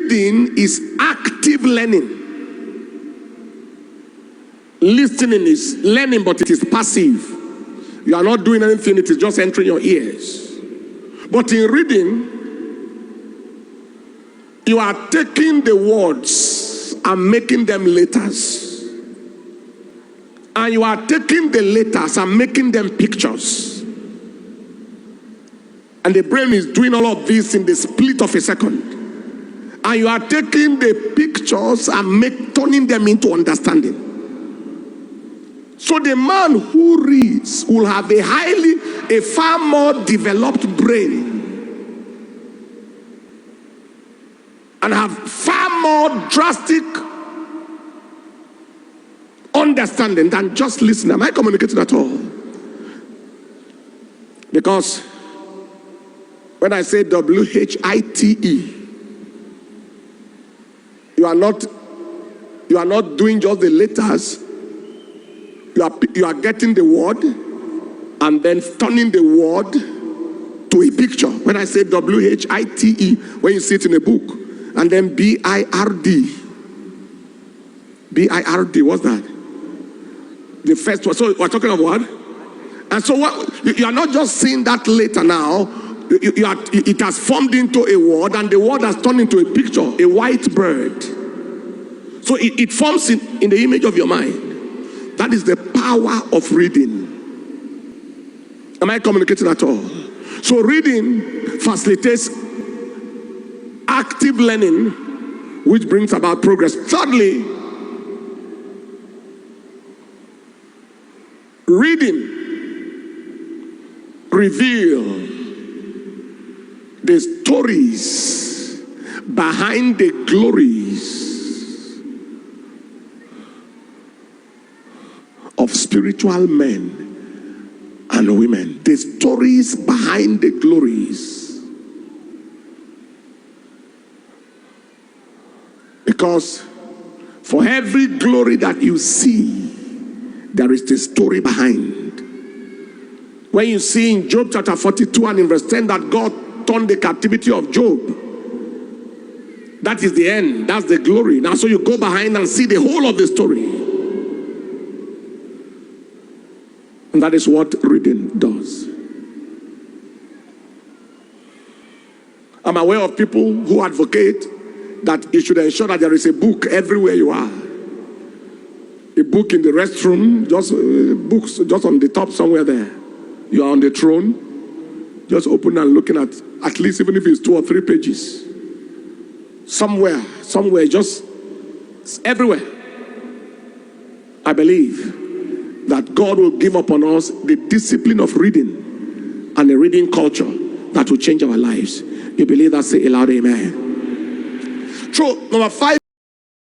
reading is active learning. Listening is learning, but it is passive. You are not doing anything, it is just entering your ears. But in reading, you are taking the words and making them letters. And you are taking the letters and making them pictures. And the brain is doing all of this in the split of a second. And you are taking the pictures and turning them into understanding. So the man who reads will have a far more developed brain and have far more drastic understanding than just listening. Am I communicating at all? Because when I say WHITE, you are not doing just the letters. You are getting the word and then turning the word to a picture. When I say WHITE, when you see it in a book, and then BIRD. BIRD, what's that? The first one. So we're talking about what? And so what? You are not just seeing that later now. It has formed into a word, and the word has turned into a picture, a white bird. So it forms in the image of your mind. That is the power of reading. Am I communicating at all? So reading facilitates active learning, which brings about progress. Thirdly, reading reveals the stories behind the glories of spiritual men and women. The stories behind the glories. Because for every glory that you see, there is the story behind. When you see in Job chapter 42 and in verse 10 that God turned the captivity of Job, that is the end. That's the glory. Now so you go behind and see the whole of the story. And that is what reading does. I'm aware of people who advocate that you should ensure that there is a book everywhere you are. A book in the restroom, just books just on the top somewhere there. You are on the throne, just open and looking at least even if it's 2 or 3 pages. Somewhere, just everywhere. I believe that God will give upon us the discipline of reading and a reading culture that will change our lives. You believe that? Say aloud, amen. So, number 5.